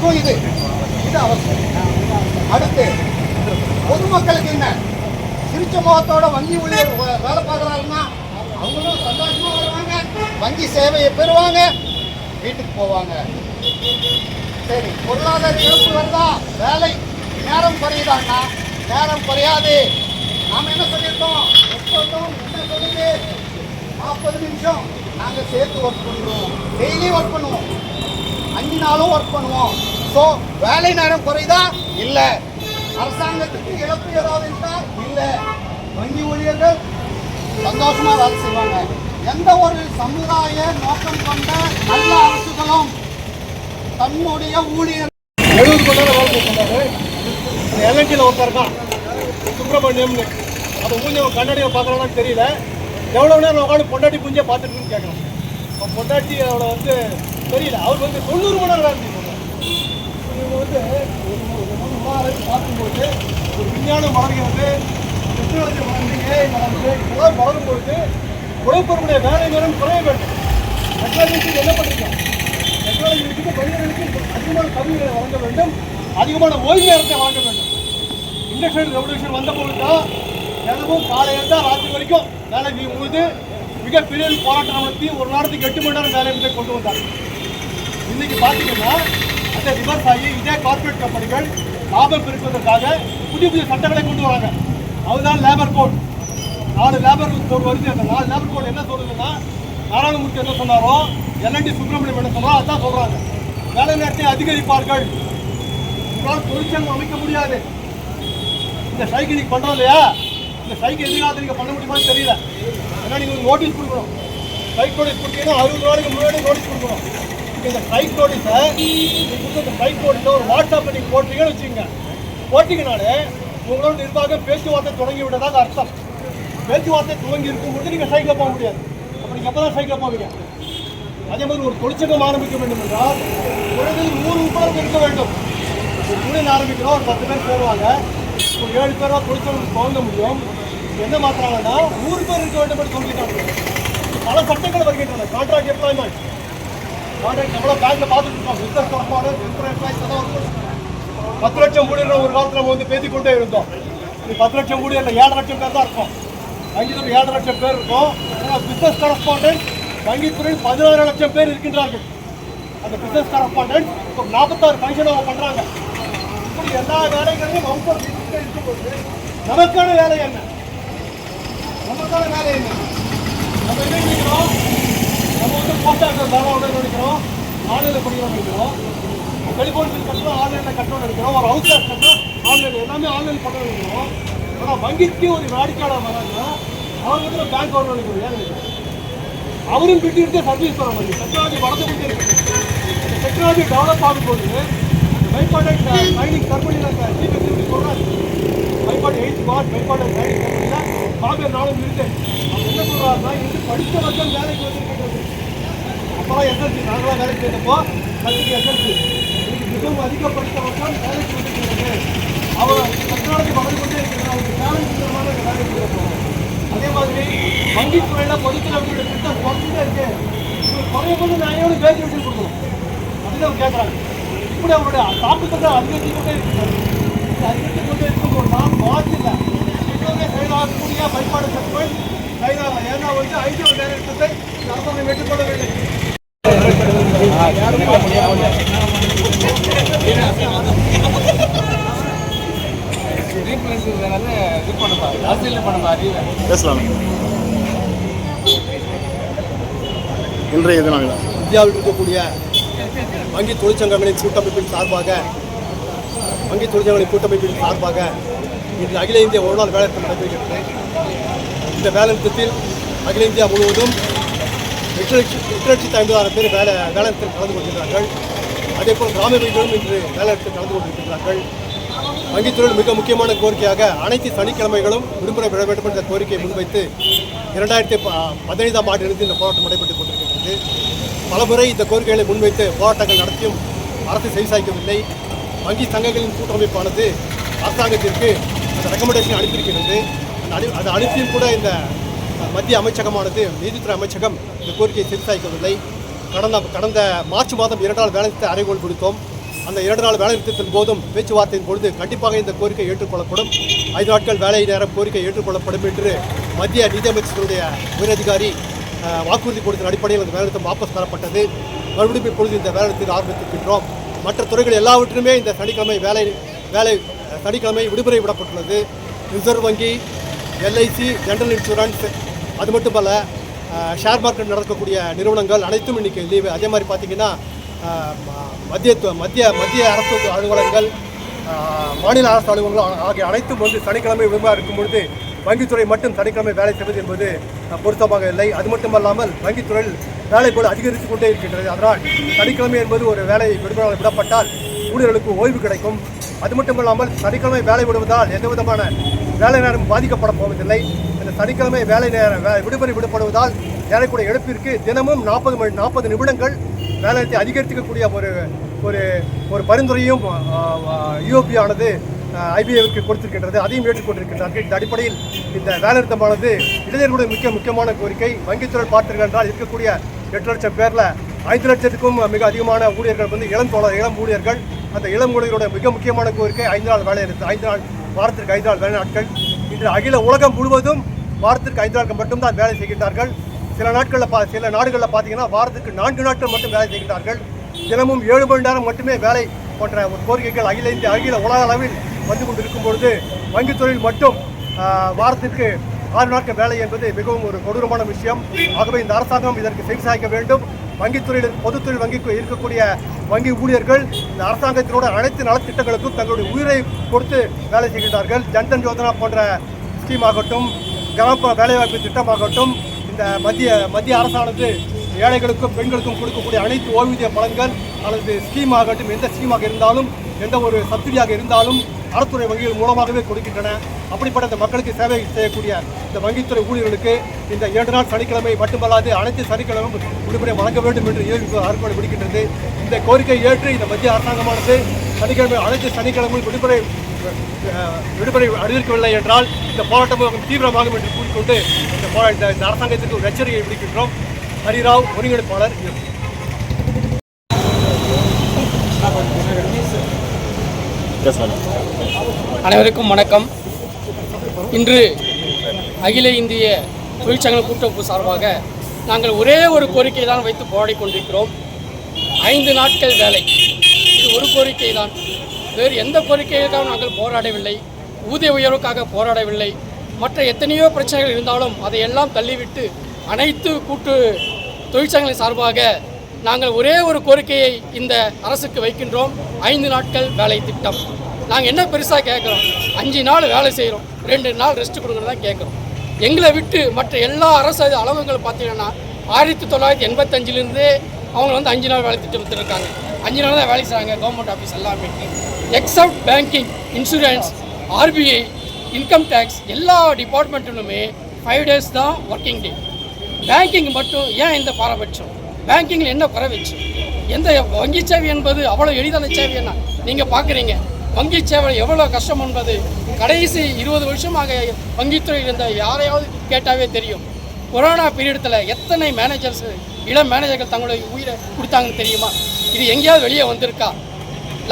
எல்லாருக்கும் இது அவசியம். அடுத்து பொதுமக்களுக்கு என்ன, சிரிச்ச முகத்தோட வங்கி ஊழியர் வேலை பார்க்குறாருன்னா அவங்களும் சந்தோஷமாக வருவாங்க, வங்கி சேவையை பெறுவாங்க, வீட்டுக்கு போவாங்க. சரி, பொருளாதார இழப்பு வருதா, வேலை நேரம் குறையுதான்னா நேரம் குறையாது. நாம் என்ன சொல்லியிருக்கோம், எப்போதும் என்ன சொல்லுது, 40 நிமிஷம் நாங்கள் சேர்த்து ஒர்க் பண்ணுறோம், டெய்லி ஒர்க் பண்ணுவோம், 5 நாளும் ஒர்க் பண்ணுவோம். ஸோ வேலை நேரம் குறையுதா? இல்லை. அரசாங்கத்துக்கு இழப்பு ஏதாவது இருக்கா? இல்லை. வங்கி ஊழியர்கள் சந்தோஷமாக வேலை செய்வாங்க. எந்த ஒரு சமுதாய நோக்கம் கொண்ட நல்ல அரசுகளும் தன்னுடைய ஊழியர் 70 மணி நேரம் வேலை செய்யறாரு. எல்என்டியில் ஒருத்தர் இருக்கான் சுப்பிரமணியம்னு, அதை மூஞ்சி கண்ணாடியை பார்க்குறான்னு தெரியல. எவ்வளோ நேரம் உட்காந்து பொண்டாட்டி பூஞ்சியை பார்த்துட்டுன்னு கேட்குறான். அவன் பொண்டாட்டி அவளை வந்து தெரியல, அவர் வந்து 90 மணி நேரம் வேலை செய்யணும். இவங்க வந்து பார்க்கும்போது ஒரு விஞ்ஞானம் வளர்கிறது, டெக்னாலஜி வளர்ந்து இதெல்லாம் வளரும்பொழுது உழைப்பவருடைய வேலை நேரம் குறைய வேண்டும். டெக்னாலஜிக்கு என்ன பண்ணிருக்கோம், டெக்னாலஜி மனிதர்களுக்கு அதிகமான கல்விகளை வழங்க வேண்டும், அதிகமான ஓய்வு நேரத்தை வழங்க வேண்டும். இண்டஸ்ட்ரியல் ரெவல்யூஷன் வந்த பொழுது தான் தினமும் காலையில் தான் ராத்திரி வரைக்கும் வேலை செய்யும்போது மிகப்பெரிய போராட்டம் நடத்தி ஒரு நாளைக்கு 8 மணி நேரம் வேலை நிறுத்தம் கொண்டு வந்தாங்க. இன்னைக்கு பார்த்தீங்கன்னா அந்த ரிவர்ஸ் ஆகி இதே கார்பரேட் கம்பெனிகள் லாபம் பெருக்குவதற்காக புதிய புதிய சட்டங்களை கொண்டு வராங்க. அதுதான் லேபர் கோட். 4 லேபர் கோட் வருது. அந்த 4 லேபர் கோட் என்ன சொல்றதுன்னா, நாராயணமூர்த்தி என்ன சொன்னாரோ, எல்என்டி சுப்பிரமணியம் என்ன சொன்னாரோ அதான் சொல்றாங்க. வேலை நேரத்தை அதிகரிப்பார்கள். உங்களால் தொழிற்சங்கம் அமைக்க முடியாது. இந்த ஸ்ட்ரைக் இன்னைக்கு பண்றோம் இல்லையா, இந்த ஸ்ட்ரைக் எதிர்காலத்தில் நீங்க பண்ண முடியுமான்னு தெரியல. ஏன்னா நீங்க ஒரு நோட்டீஸ் கொடுக்கணும். ஸ்ட்ரைக் நோட்டீஸ் கொடுத்தீங்கன்னா 60 நாளைக்கு முன்னாடி நோட்டீஸ் கொடுக்கணும். இந்த ஸ்ட்ரைக் நோட்டீஸை இந்த ஸ்ட்ரைக் நோட்டீஸை ஒரு வாட்ஸ்அப்பில் நீங்கள் போட்டீங்கன்னு வச்சுக்கோங்க. போட்டிங்கனாலே உங்களோட நிர்வாகம் பேச்சுவார்த்தை தொடங்கி விட்டதாக அர்த்தம். பேச்சுவார்த்தை துவங்கி இருக்கும்போது நீங்கள் ஸ்ட்ரைக்கில் போக முடியாது. அப்போ நீங்கள் எப்போ தான் ஸ்ட்ரைக்கில் போவீங்க? அதே மாதிரி ஒரு தொழிற்சங்கம் ஆரம்பிக்க வேண்டும் என்றால் குறைந்தது 100 உறுப்பினர்கள் இருக்க வேண்டும். ஒரு தொழில் ஆரம்பிக்கிறோம், ஒரு 10 பேர் சேருவாங்க, ஒரு 7 பேராக தொழிற்சங்கம் துவங்க முடியும். என்ன மாத்திராங்கன்னா 100 பேர் இருக்க வேண்டும் என்று சொல்லிட்டாங்க. பல சட்டங்கள் வருகின்றன. கான்ட்ராக்ட் எம்ப்ளாய்மெண்ட், கான்ட்ராக்ட் எவ்வளோ பேங்கில் பார்த்துட்டு இருக்கோம். பிஸ்னஸ் கரஸ்பாண்டன்ட், டெம்பரரி எம்ப்ளாய்ஸ் தான் 10 லட்சம் ஊழியர்கள் ஒரு காலத்தில் நம்ம வந்து பேசிக்கொண்டே இருந்தோம். 10 லட்சம் ஊழியர்கள் 7 லட்சம் பேர் தான் இருக்கும். வங்கியில் 7 லட்சம் பேர் இருக்கும். ஆனால் பிஸ்னஸ் கரஸ்பாண்டன்ட் வங்கித்துறையில் 16 லட்சம் பேர் இருக்கின்றார்கள். அந்த பிஸ்னஸ் கரஸ்பாண்டன்ட் இப்போ 46 ஃபங்க்ஷன் அவங்க பண்ணுறாங்க. இப்படி எல்லா வேலைகளையும் அவங்க இருக்கும்போது நமக்கான வேலை என்ன? நமக்கான வேலை என்ன? நம்ம என்ன நினைக்கிறோம்? நம்ம வந்து போஸ்ட் ஆஃபீஸ் வேலை ஒன்று நினைக்கிறோம், ஆன்லைனில் படிக்கிறோம் நினைக்கிறோம், டெலிஃபோன் பில் கட்டணும் ஆன்லைனில் கட்டணும் நினைக்கிறோம், ஒரு ஹவுஸ் டேக்ஸ் கட்டணும் ஆன்லைனில், எல்லாமே ஆன்லைன் பண்ண நினைக்கிறோம். ஆனால் வங்கிக்கு ஒரு வாடிக்கையாளர் வராங்கன்னா அவங்க வந்து பேங்க் வரணும் நினைக்கிறோம். ஏன் நினைக்கிறோம்? அவரும் கிட்ட இருக்க சர்வீஸ் தர மாதிரி டெக்னாலஜி வளர்ந்து கொண்டே இருக்கு. இந்த டெக்னாலஜி டெவலப் ஆகும்போது பைபாடட் ட்ரைனிங் கம்பெனியில் சொல்கிறாங்க, பைபாட் 8 வாட் பைபாடட் ட்ரைனிங் கம்பெனியில் பாபே நாளும் இருக்கு. அவங்க என்ன சொல்கிறாருன்னா, இது படித்த வர்க்கம் வேலைக்கு வந்துருக்கிறது. அப்போலாம் எஸ்எல்சி நாங்களாம் வேலைக்கு சேர்ந்தப்போ கல்விக்கு எஸ்எல்சி, இதுக்கு மிகவும் அதிக படித்த வர்க்கம் வேலைக்கு வந்துருக்கிறது. அவர் டெக்னாலஜி வளர்ந்து கொண்டே இருக்கிறது. அவருக்கு சேலஞ்சுமான வேலைக்கு போகிறோம். அதே மாதிரி வங்கித்துறையில் பொதுத்துறையோட திட்டம் குறைஞ்சிட்டே இருக்கு. குறையபோது நான் எவ்வளோ கிராஜுவேஷன் கொடுக்கணும் அப்படின்னு அவங்க கேட்குறாங்க. இப்படி அவருடைய தாக்கத்தை அதிகரித்து கொண்டே இருக்கிறாங்க. அதிகரித்து கொண்டே இருக்கும்போது நான் மாற்றில்லை எப்பவுமே செயலாகக்கூடிய பயன்பாடு சட்டங்கள் கைதாகலாம். ஏன்னா வந்து ஐடி டைரக்டத்தை அரசாங்கம் ஏற்றுக்கொள்ளவில்லை. இன்றைய தினம் இந்தியாவில் இருக்கக்கூடிய வங்கி தொழிற்சங்கங்களின் கூட்டமைப்பின் சார்பாக இன்று அகில இந்திய ஒரு நாள் வேலைநிறுத்தம் நடைபெறுகிறது. இந்த வேலைநிறுத்தத்தில் அகில இந்தியா முழுவதும் 8,50,000 பேர் வேலைநிறுத்தத்தில் கலந்து கொள்கிறார்கள். அதேபோல் கிராம வங்கிகளும் இன்று வேலைநிறுத்தத்தில் கலந்து கொண்டிருக்கிறார்கள். வங்கித்துறையில் மிக முக்கியமான கோரிக்கையாக அனைத்து சனிக்கிழமைகளும் விடுமுறை விட வேண்டும் என்ற கோரிக்கையை முன்வைத்து 2015ஆம் ஆண்டிலிருந்து இந்த போராட்டம் நடைபெற்றுக் கொண்டிருக்கிறது. பலமுறை இந்த கோரிக்கைகளை முன்வைத்து போராட்டங்கள் நடத்தியும் அரசு செவிசாய்க்கவில்லை. வங்கி சங்கங்களின் கூட்டமைப்பானது அரசாங்கத்திற்கு அந்த ரெக்கமெண்டேஷன் அனுப்பியிருக்கிறது. அந்த அனுப்பியும் கூட இந்த மத்திய அமைச்சகமானது, நீதித்துறை அமைச்சகம் இந்த கோரிக்கையை செவிசாய்க்கவில்லை. கடந்த மார்ச் மாதம் 2 நாள் வேலைநிறுத்த அறைகோல் விடுத்தோம். அந்த 2 நாள் வேலை நிறுத்தத்தின் போதும் பேச்சுவார்த்தையின் பொழுது கண்டிப்பாக இந்த கோரிக்கை ஏற்றுக்கொள்ளப்படும். 5 நாட்கள் வேலை நேரம் கோரிக்கை ஏற்றுக்கொள்ளப்படும் என்று மத்திய நிதியமைச்சருடைய உயரதிகாரி வாக்குறுதி கொடுத்த அடிப்படையில் அந்த வேலைநிறுத்தம் வாபஸ் பெறப்பட்டது. மறுபடியும் இப்பொழுது இந்த வேலைநிறுத்தத்தை ஆரம்பித்திருக்கின்றோம். மற்ற துறைகள் எல்லாவற்றுமே இந்த சனிக்கிழமை விடுமுறை விடப்பட்டுள்ளது. ரிசர்வ் வங்கி, எல்ஐசி, ஜெனரல் இன்சூரன்ஸ், அது மட்டுமல்ல ஷேர் மார்க்கெட் நடக்கக்கூடிய நிறுவனங்கள் அனைத்தும் இன்றைக்கி லீவு. அதே மாதிரி பார்த்திங்கன்னா மத்திய அரசு அலுவலகங்கள், மாநில அரசு அலுவலகங்கள் ஆகிய அனைத்தும் சனிக்கிழமை விடுமுறை இருக்கும் பொழுது வங்கித்துறை மட்டும் சனிக்கிழமை வேலை செய்வது என்பது பொருத்தமாக இல்லை. அது மட்டுமல்லாமல் வங்கித்துறையில் வேலைப்போடு அதிகரித்து கொண்டே இருக்கின்றது. அதனால் சனிக்கிழமை என்பது ஒரு வேலை விடுமுறை விடப்பட்டால் ஊழியர்களுக்கு ஓய்வு கிடைக்கும். அது மட்டுமல்லாமல் சனிக்கிழமை வேலை விடுவதால் எந்த விதமான வேலை நேரம் பாதிக்கப்பட போவதில்லை. இந்த சனிக்கிழமை விடுமுறை விடப்படுவதால் ஏறக்கூடிய எடுப்பிற்கு தினமும் 40 நிமிடங்கள் வேலையை அதிகரிக்கக்கூடிய ஒரு பரிந்துரையும் யூஓபி ஆனது ஐபிஏவுக்கு கொடுத்திருக்கின்றது. அதையும் ஏற்றுக்கொண்டிருக்கின்றார்கள். இந்த அடிப்படையில் இந்த வேலைநிறுத்தமானது இளைஞர்களுடைய முக்கியமான கோரிக்கை. வங்கித்துறை பார்த்தீர்கள் என்றால் இருக்கக்கூடிய 8 லட்சம் பேரில் 5 லட்சத்துக்கும் மிக அதிகமான ஊழியர்கள் இளம் ஊழியர்கள். அந்த இளம் ஊழியர்களுடைய மிக முக்கியமான கோரிக்கை 5 நாள் வேலை நிறுத்தம். வாரத்திற்கு 5 நாள் வேலை நாட்கள். இன்று அகில உலகம் முழுவதும் வாரத்திற்கு 5 நாட்கள் மட்டும்தான் வேலை செய்கின்றார்கள். சில நாடுகளில் பார்த்தீங்கன்னா வாரத்துக்கு 4 நாட்கள் மட்டும் வேலை செய்கின்றார்கள். தினமும் 7 மணி நேரம் மட்டுமே வேலை போன்ற ஒரு கோரிக்கைகள் அகில உலக அளவில் வந்து கொண்டிருக்கும் பொழுது வங்கித்துறையில் மட்டும் வாரத்திற்கு 6 நாட்கள் வேலை என்பது மிகவும் ஒரு கொடூரமான விஷயம். ஆகவே இந்த அரசாங்கம் இதற்கு செவிசாய்க்க வேண்டும். வங்கித்துறையில் பொதுத்துறை வங்கிக்கு இருக்கக்கூடிய வங்கி ஊழியர்கள் இந்த அரசாங்கத்தினோட அனைத்து நலத்திட்டங்களுக்கும் தங்களுடைய உயிரை கொடுத்து வேலை செய்கின்றார்கள். ஜன்தன் யோஜனா போன்ற ஸ்கீம் ஆகட்டும், கிராமப்புற வேலைவாய்ப்பு திட்டமாகட்டும், இந்த மத்திய அரசானது ஏழைகளுக்கும் பெண்களுக்கும் கொடுக்கக்கூடிய அனைத்து ஓய்வூதிய பலன்கள் அல்லது ஸ்கீம் ஆகட்டும், எந்த ஸ்கீமாக இருந்தாலும், எந்த ஒரு சப்சிடியாக இருந்தாலும் அரசுத்துறை வங்கிகள் மூலமாகவே கொடுக்கின்றன. அப்படிப்பட்ட இந்த மக்களுக்கு சேவை செய்யக்கூடிய இந்த வங்கித்துறை ஊழியர்களுக்கு இந்த 2 நாள் சனிக்கிழமை மட்டுமல்லாது அனைத்து சனிக்கிழமையும் விடுமுறை வழங்க வேண்டும் என்று அரசாங்கம் விடுக்கின்றது. இந்த கோரிக்கையை ஏற்று இந்த மத்திய அரசாங்கமானது அனைத்து சனிக்கிழமையும் விடுமுறை அறிவிக்கவில்லை என்றால் இந்த போராட்டம் தீவிரமாகும் என்று கூறிக்கொண்டு இந்த அரசாங்கத்திற்கு ஒரு எச்சரிக்கையை விடுக்கின்றோம். ஹரிராவ், ஒருங்கிணைப்பாளர். அனைவருக்கும் வணக்கம். இன்று அகில இந்திய தொழிற்சங்க கூட்டமைப்பு சார்பாக நாங்கள் ஒரே ஒரு கோரிக்கை தான் வைத்து போராடி கொண்டிருக்கிறோம். 5 நாட்கள் வேலை. இது ஒரு கோரிக்கை தான். வேறு எந்த கோரிக்கைக்காக நாங்கள் போராடவில்லை. ஊதிய உயர்வுக்காக போராடவில்லை. மற்ற எத்தனையோ பிரச்சனைகள் இருந்தாலும் அதையெல்லாம் தள்ளிவிட்டு அனைத்து கூட்டு தொழிற்சங்கங்களின் சார்பாக நாங்கள் ஒரே ஒரு கோரிக்கையை இந்த அரசுக்கு வைக்கின்றோம். 5 நாட்கள் வேலை திட்டம். நாங்கள் என்ன பெருசாக கேட்குறோம்? 5 நாள் வேலை செய்கிறோம், 2 நாள் ரெஸ்ட் கொடுங்கன்னு தான் கேட்குறோம். எங்களை விட்டு மற்ற எல்லா அரசு அலுவலகங்கள் பார்த்தீங்கன்னா 1985 அவங்க 5 நாள் வேலை திட்டம் இருக்காங்க. 5 நாள் தான் வேலை செய்கிறாங்க கவர்மெண்ட் ஆஃபீஸ் எல்லாமே. Except banking, insurance, RBI, income tax எல்லா டிபார்ட்மெண்ட்டிலுமே 5 டேஸ் தான் ஒர்க்கிங் டே. பேங்கிங் மட்டும் ஏன் இந்த பாரபட்சம்? பேங்கிங்கில் என்ன குறை வச்சு? எந்த வங்கி சேவை என்பது அவ்வளோ எளிதான சேவை என்ன நீங்கள் பார்க்குறீங்க? வங்கி சேவை எவ்வளோ கஷ்டம் என்பது கடைசி 20 வருஷமாக வங்கித்துறையில் இருந்த யாரையாவது கேட்டாவே தெரியும். கொரோனா பீரியடத்தில் எத்தனை மேனேஜர்ஸ், இளம் மேனேஜர்கள் தங்களுடைய உயிரை கொடுத்தாங்கன்னு தெரியுமா? இது எங்கேயாவது வெளியே வந்திருக்கா?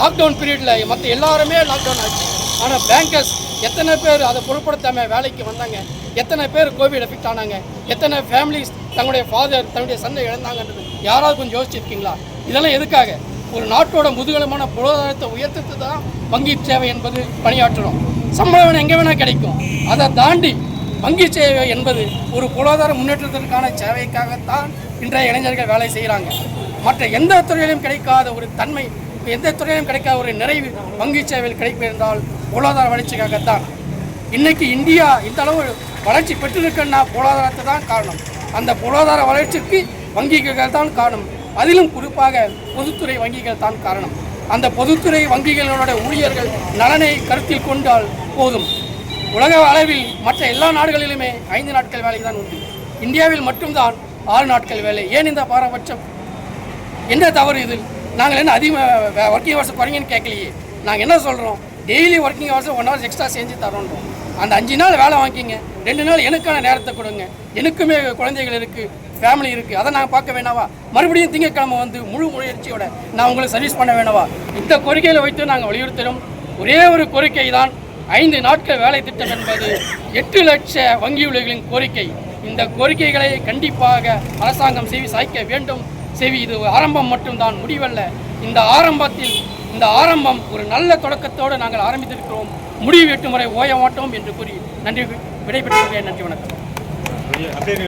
லாக்டவுன் பீரியடில் மற்ற எல்லாருமே லாக்டவுன் ஆச்சு. ஆனால் பேங்கர்ஸ் எத்தனை பேர் அதை பொருட்படுத்தாமல் வேலைக்கு வந்தாங்க? எத்தனை பேர் கோவிட் எஃபெக்ட் ஆனாங்க? எத்தனை ஃபேமிலிஸ் தன்னுடைய ஃபாதர், தன்னுடைய சந்தை இழந்தாங்கன்றது யாராவது கொஞ்சம் யோசிச்சிருக்கீங்களா? இதெல்லாம் எதுக்காக? ஒரு நாட்டோட முதுகலமான பொருளாதாரத்தை உயர்த்துறது தான் வங்கி சேவை என்பது பணியாற்றணும். சம்பளம் எங்கே வேணால் கிடைக்கும். அதை தாண்டி வங்கி சேவை என்பது ஒரு பொருளாதார முன்னேற்றத்திற்கான சேவைக்காகத்தான் இன்றைய இளைஞர்கள் வேலை செய்கிறாங்க. மற்ற எந்த துறையிலும் கிடைக்காத ஒரு தன்மை, எந்த துறையிலும் கிடைக்காத ஒரு நிறைவு வங்கி சேவையில் கிடைக்கும் என்றால் பொருளாதார வளர்ச்சிக்காகத்தான். இன்றைக்கி இந்தியா இந்த அளவு வளர்ச்சி பெற்றிருக்குன்னா பொருளாதாரத்தை தான் காரணம். அந்த பொருளாதார வளர்ச்சிக்கு வங்கிகள் தான் காரணம். அதிலும் குறிப்பாக பொதுத்துறை வங்கிகள் தான் காரணம். அந்த பொதுத்துறை வங்கிகளோட ஊழியர்கள் நலனை கருத்தில் கொண்டால் போதும். உலக அளவில் மற்ற எல்லா நாடுகளிலுமே 5 நாட்கள் வேலை தான் உண்டு. இந்தியாவில் மட்டும்தான் 6 நாட்கள் வேலை. ஏன் இந்த பாரபட்சம்? என்ன தவறு இது? நாங்கள் என்ன அதிக ஒர்க்கிங் ஹவர்ஸ் குறைங்கன்னு கேட்கலையே. நாங்கள் என்ன சொல்கிறோம்? Daily working hours 1 hour extra செஞ்சு தரோன்றோம். அந்த 5 நாள் வேலை வாங்கிங்க, 2 நாள் எனக்கான நேரத்தை கொடுங்க. எனக்குமே குழந்தைகள் இருக்குது, ஃபேமிலி இருக்குது, அதை நாங்கள் பார்க்க வேணாவா? மறுபடியும் திங்கட்கிழமை வந்து முழு முயற்சியோட நான் உங்களுக்கு சர்வீஸ் பண்ண வேணாவா? இந்த கோரிக்கையில் வைத்து நாங்கள் வலியுறுத்துகிறோம். ஒரே ஒரு கோரிக்கை தான், 5 நாட்கள் வேலை திட்டம் என்பது 8 லட்ச வங்கி ஊழியர்களின் கோரிக்கை. இந்த கோரிக்கைகளை கண்டிப்பாக அரசாங்கம் செவி சாய்க்க வேண்டும். இது ஆரம்பம் மட்டும்தான், முடிவல்ல. இந்த ஆரம்பம் ஒரு நல்ல தொடக்கத்தோடு நாங்கள் ஆரம்பித்திருக்கிறோம். முடிவு எட்டும் வரை ஓய மாட்டோம் என்று கூறி நன்றி விடைபெற்றுள்ளேன். நன்றி, வணக்கம்.